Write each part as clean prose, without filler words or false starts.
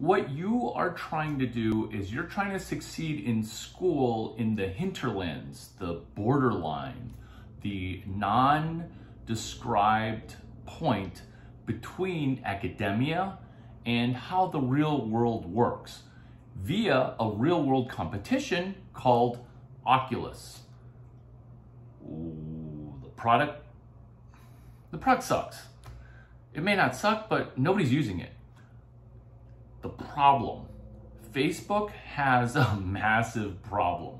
what you are trying to do is you're trying to succeed in school in the hinterlands, the borderline, the non-described point between academia and how the real world works via a real world competition called Occulus. Ooh, the product sucks. It may not suck, but nobody's using it. The problem, Facebook has a massive problem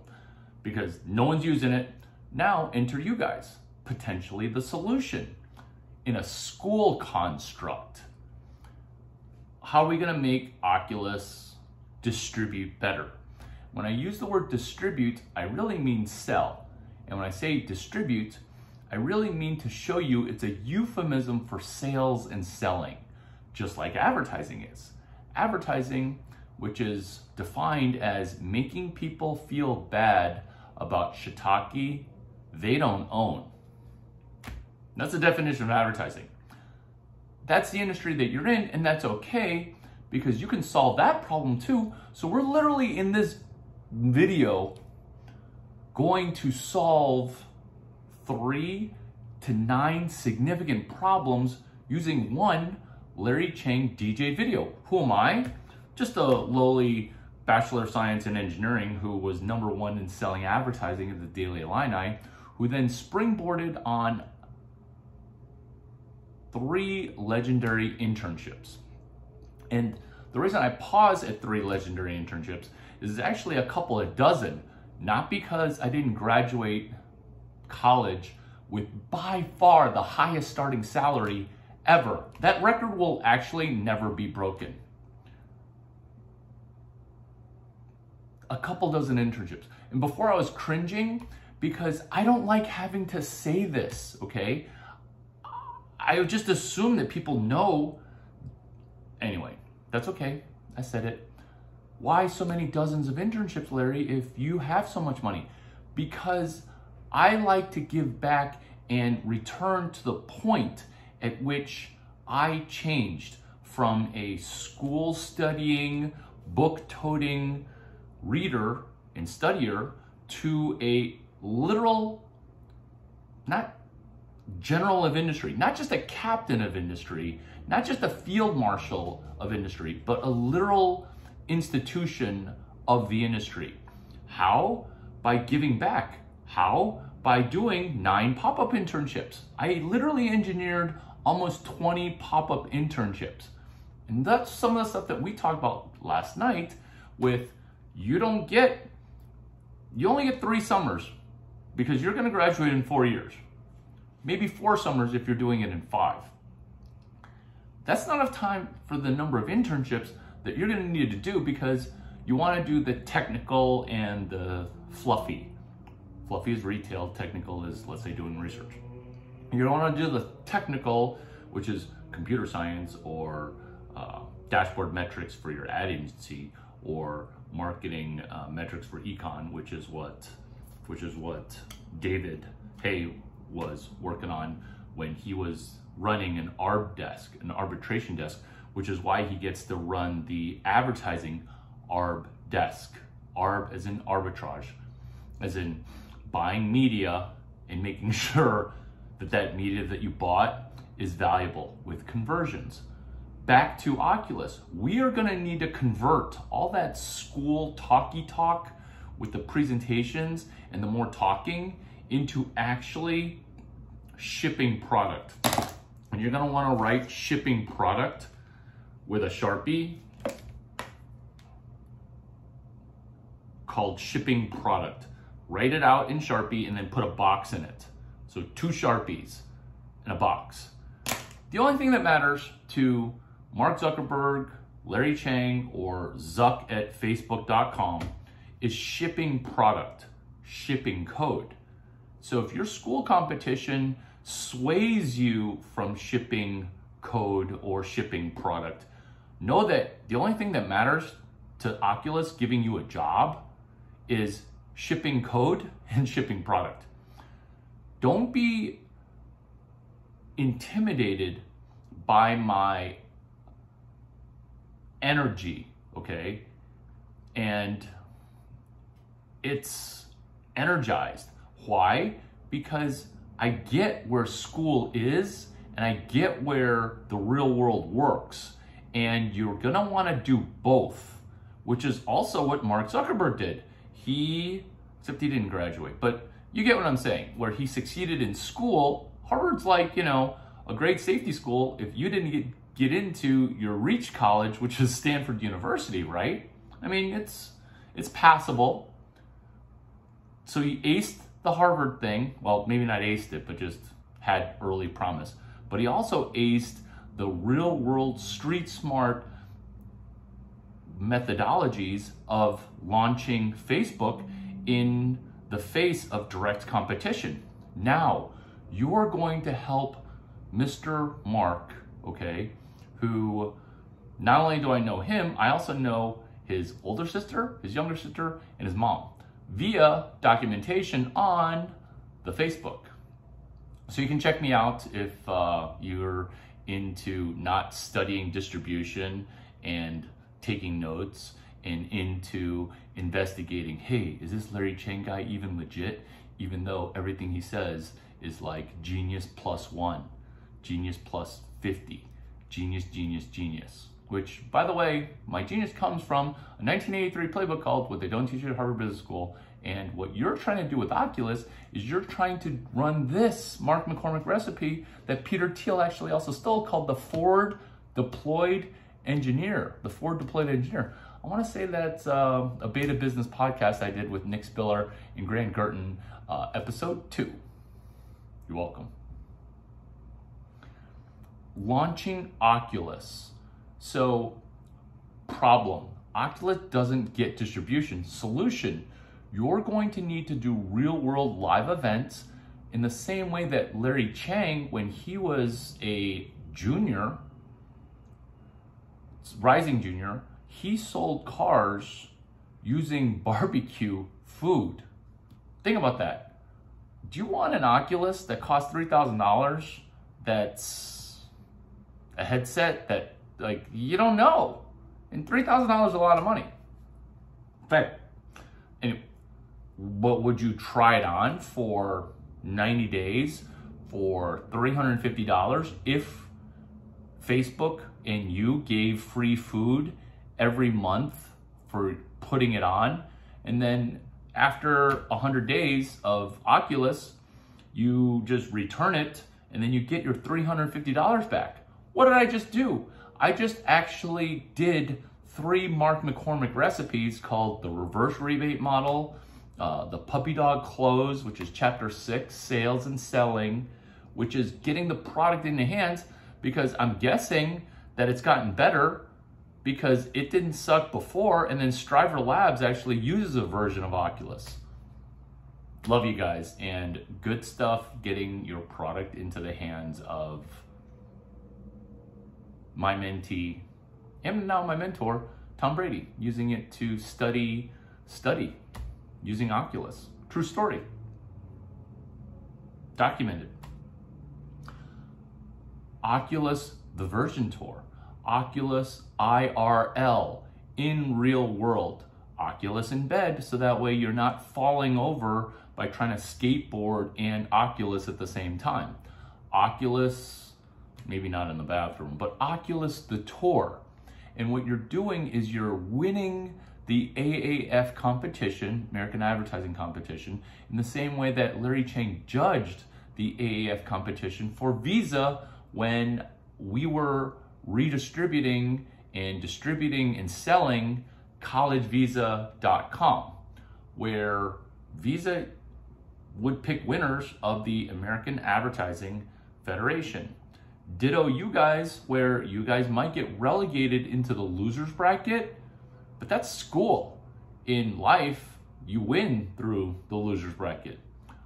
because no one's using it. Now enter you guys, potentially the solution in a school construct. How are we gonna make Oculus distribute better? When I use the word distribute, I really mean sell. And when I say distribute, I really mean to show you it's a euphemism for sales and selling, just like advertising is. Advertising, which is defined as making people feel bad about shiitake they don't own. That's the definition of advertising. That's the industry that you're in, and that's okay because you can solve that problem too. So we're literally in this video going to solve 3 to 9 significant problems using one Larry Chang DJ video. Who am I? Just a lowly Bachelor of Science in Engineering who was #1 in selling advertising at the Daily Illini, who then springboarded on 3 legendary internships. And the reason I pause at 3 legendary internships is actually a couple of dozen, not because I didn't graduate college with by far the highest starting salary ever. That record will actually never be broken. A couple dozen internships. And before I was cringing because I don't like having to say this, okay? I just assume that people know. Anyway, that's okay. I said it. Why so many dozens of internships, Larry, if you have so much money? Because I like to give back and return to the point at which I changed from a school studying, book toting reader and studier to a literal, not general of industry, not just a captain of industry, not just a field marshal of industry, but a literal institution of the industry. How? By giving back. How? By doing 9 pop-up internships. I literally engineered almost 20 pop-up internships. And that's some of the stuff that we talked about last night with you only get 3 summers because you're gonna graduate in 4 years. Maybe 4 summers if you're doing it in 5. That's not enough time for the number of internships that you're gonna need to do because you wanna do the technical and the fluffy. Fluffy is retail, technical is, let's say, doing research. You don't wanna do the technical, which is computer science or dashboard metrics for your ad agency or marketing metrics for econ, which is what David Hay was working on when he was running an ARB desk, an arbitration desk, which is why he gets to run the advertising ARB desk. ARB as in arbitrage, as in buying media and making sure that that media that you bought is valuable with conversions. Back to Oculus, we are gonna need to convert all that school talky talk with the presentations and the more talking into actually shipping product. And you're gonna wanna write shipping product with a Sharpie called shipping product. Write it out in Sharpie and then put a box in it. So 2 Sharpies in a box. The only thing that matters to Mark Zuckerberg, Larry Chang, or Zuck at Facebook.com is shipping product, shipping code. So if your school competition sways you from shipping code or shipping product, know that the only thing that matters to Oculus giving you a job is shipping code and shipping product. Don't be intimidated by my energy okay? And it's energized. Why? Because I get where school is and I get where the real world works. And you're gonna wanna do both, which is also what Mark Zuckerberg did. Except he didn't graduate, but you get what I'm saying, where he succeeded in school. Harvard's like, you know, a great safety school if you didn't get into your reach college, which is Stanford University, right? I mean, it's passable. So he aced the Harvard thing. Well, maybe not aced it, but just had early promise. But he also aced the real world street smart methodologies of launching Facebook in the face of direct competition. Now, you're going to help Mr. Mark, okay, who not only do I know him, I also know his older sister, his younger sister, and his mom via documentation on the Facebook. So you can check me out if you're into not studying distribution and taking notes and into investigating, hey, is this Larry Chang guy even legit? Even though everything he says is like genius +1, genius +50, genius, genius, genius. Which, by the way, my genius comes from a 1983 playbook called What They Don't Teach You at Harvard Business School. And what you're trying to do with Occulus is you're trying to run this Mark McCormick recipe that Peter Thiel actually also stole, called the Forward Deployed Engineer. The Forward Deployed Engineer. I want to say that's a beta business podcast I did with Nick Spiller and Grant Gerton, episode 2. You're welcome. Launching Occulus. So, problem. Occulus doesn't get distribution. Solution. You're going to need to do real world live events in the same way that Larry Chang, when he was a junior, rising junior, he sold cars using barbecue food. Think about that. Do you want an Oculus that costs $3,000 that's a headset that, like, you don't know? And $3,000 is a lot of money. In fact, anyway, but would you try it on for 90 days for $350 if Facebook and you gave free food every month for putting it on? And then after 100 days of Oculus, you just return it and then you get your $350 back. What did I just do? I just actually did 3 Mark McCormick recipes called the reverse rebate model, the puppy dog close, which is chapter 6, sales and selling, which is getting the product in the hands, because I'm guessing that it's gotten better because it didn't suck before, and then Striver Labs actually uses a version of Occulus. Love you guys, and good stuff getting your product into the hands of my mentee, and now my mentor, Tom Brady, using it to study using Occulus. True story. Documented. Oculus, the version tour. Oculus IRL, in real world. Oculus in bed, so that way you're not falling over by trying to skateboard and Oculus at the same time. Oculus, maybe not in the bathroom, but Oculus the tour. And what you're doing is you're winning the AAF competition, American Advertising Competition, in the same way that Larry Chang judged the AAF competition for Visa when we were redistributing and distributing and selling collegevisa.com, where Visa would pick winners of the American Advertising Federation. Ditto you guys, where you guys might get relegated into the losers bracket, but that's school. In life, you win through the losers bracket.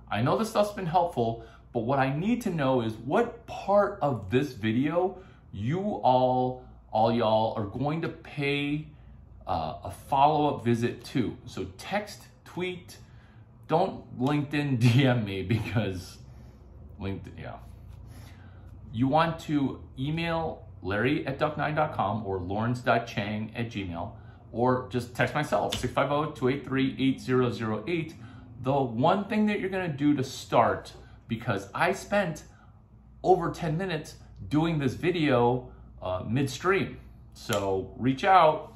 I know this stuff's been helpful, but what I need to know is what part of this video you all y'all are going to pay a follow-up visit to. So text, tweet, don't LinkedIn DM me, because LinkedIn, yeah. You want to email Larry@duck9.com or Lawrence.chang@gmail, or just text my cell, 650-283-8008. The one thing that you're gonna do to start, because I spent over 10 minutes doing this video midstream. So reach out.